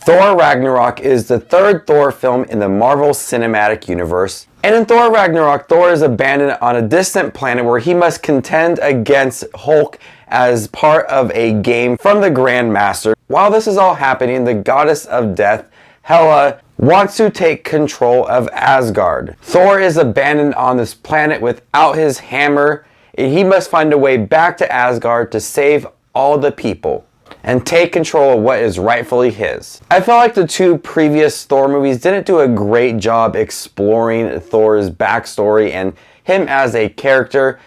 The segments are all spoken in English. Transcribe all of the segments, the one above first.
Thor Ragnarok is the third Thor film in the Marvel Cinematic Universe. And in Thor Ragnarok, Thor is abandoned on a distant planet where he must contend against Hulk as part of a game from the Grand Master. While this is all happening, the goddess of death, Hela, wants to take control of Asgard. Thor is abandoned on this planet without his hammer, and he must find a way back to Asgard to save all the people and take control of what is rightfully his. I felt like the two previous Thor movies didn't do a great job exploring Thor's backstory and him as a character.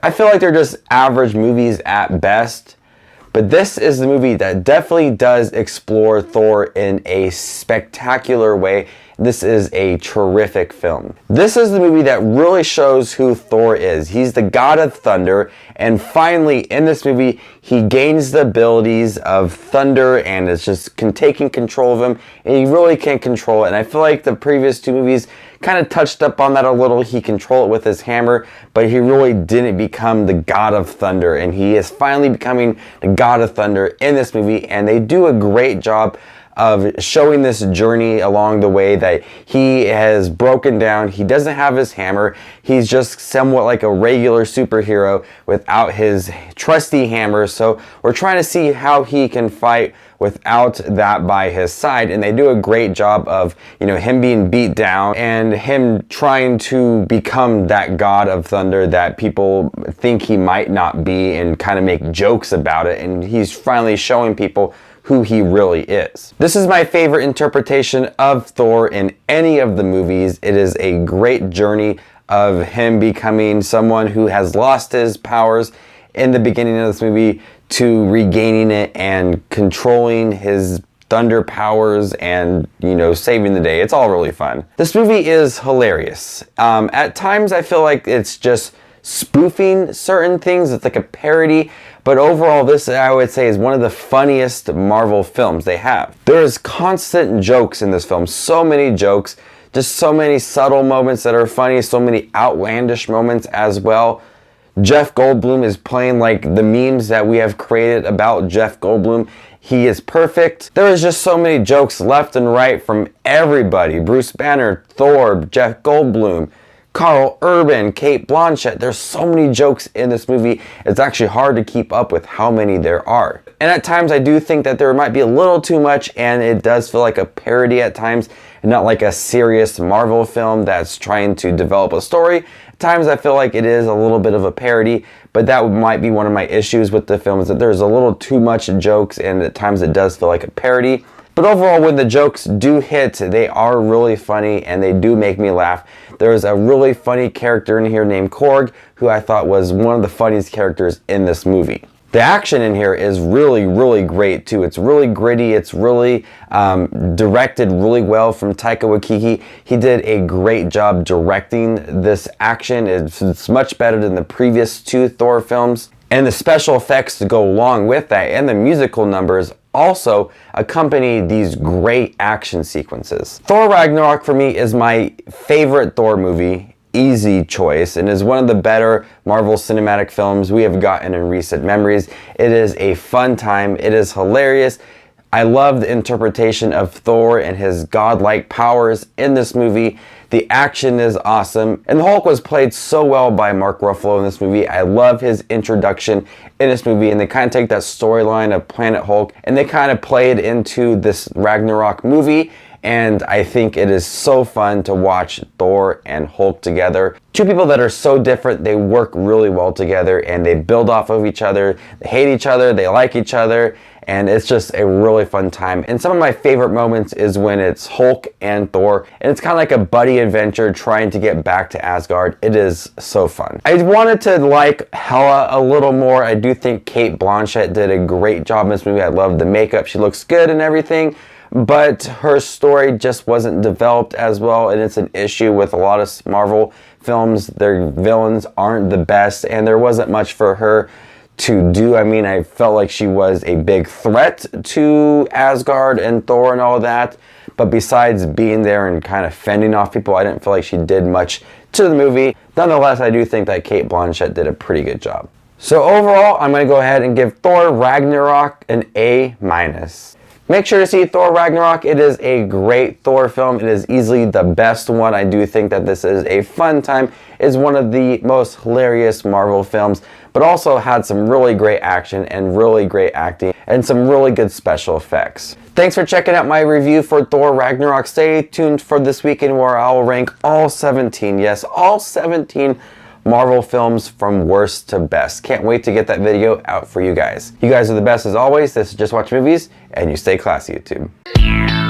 I feel like they're just average movies at best. But this is the movie that definitely does explore Thor in a spectacular way. This is a terrific film. This is the movie that really shows who Thor is. He's the god of thunder, and finally in this movie he gains the abilities of thunder and is just taking control of him, and he really can control it. And I feel like the previous two movies kind of touched up on that a little. He controlled it with his hammer, but he really didn't become the god of thunder, and he is finally becoming the god of thunder in this movie, and they do a great job of showing this journey along the way that he has broken down. He doesn't have his hammer. He's just somewhat like a regular superhero without his trusty hammer. So we're trying to see how he can fight without that by his side, and they do a great job of, him being beat down and him trying to become that god of thunder that people think he might not be and kind of make jokes about it, and he's finally showing people who he really is. This is my favorite interpretation of Thor in any of the movies. It is a great journey of him becoming someone who has lost his powers in the beginning of this movie to regaining it and controlling his thunder powers and, saving the day. It's all really fun. This movie is hilarious. At times I feel like it's just spoofing certain things. It's like a parody. But overall, this, I would say, is one of the funniest Marvel films they have. There is constant jokes in this film. So many jokes. Just so many subtle moments that are funny. So many outlandish moments as well. Jeff Goldblum is playing like the memes that we have created about Jeff Goldblum. He is perfect. There is just so many jokes left and right from everybody. Bruce Banner, Thor, Jeff Goldblum, Karl Urban, Cate Blanchett. There's so many jokes in this movie. It's actually hard to keep up with how many there are. And at times I do think that there might be a little too much, and it does feel like a parody at times and not like a serious Marvel film that's trying to develop a story. At times I feel like it is a little bit of a parody, but that might be one of my issues with the film, is that there's a little too much jokes, and at times it does feel like a parody. But overall, when the jokes do hit, they are really funny and they do make me laugh. There's a really funny character in here named Korg, who I thought was one of the funniest characters in this movie. The action in here is really, really great too. It's really gritty. It's really directed really well from Taika Waititi. He did a great job directing this action. It's much better than the previous two Thor films. And the special effects to go along with that and the musical numbers also accompany these great action sequences. Thor Ragnarok for me is my favorite Thor movie. Easy choice, and is one of the better Marvel Cinematic films we have gotten in recent memories. It is a fun time. It is hilarious. I love the interpretation of Thor and his godlike powers in this movie. The action is awesome, and the Hulk was played so well by Mark Ruffalo in this movie. I love his introduction in this movie, and they kind of take that storyline of Planet Hulk and they kind of play it into this Ragnarok movie. And I think it is so fun to watch Thor and Hulk together. Two people that are so different, they work really well together and they build off of each other. They hate each other, they like each other, and it's just a really fun time. And some of my favorite moments is when it's Hulk and Thor, and it's kind of like a buddy adventure trying to get back to Asgard. It is so fun. I wanted to like Hela a little more. I do think Cate Blanchett did a great job in this movie. I love the makeup. She looks good and everything. But her story just wasn't developed as well, and it's an issue with a lot of Marvel films. Their villains aren't the best, and there wasn't much for her to do. I mean, I felt like she was a big threat to Asgard and Thor and all that, but besides being there and kind of fending off people, I didn't feel like she did much to the movie. Nonetheless, I do think that Cate Blanchett did a pretty good job. So overall, I'm going to go ahead and give Thor Ragnarok an A-. Make sure to see Thor Ragnarok. It is a great Thor film. It is easily the best one. I do think that this is a fun time. It's one of the most hilarious Marvel films, but also had some really great action and really great acting and some really good special effects. Thanks for checking out my review for Thor Ragnarok. Stay tuned for this weekend where I'll rank all 17, yes, all 17 Marvel films from worst to best. Can't wait to get that video out for you guys. You guys are the best as always. This is Just Watch Movies, and you stay classy, YouTube.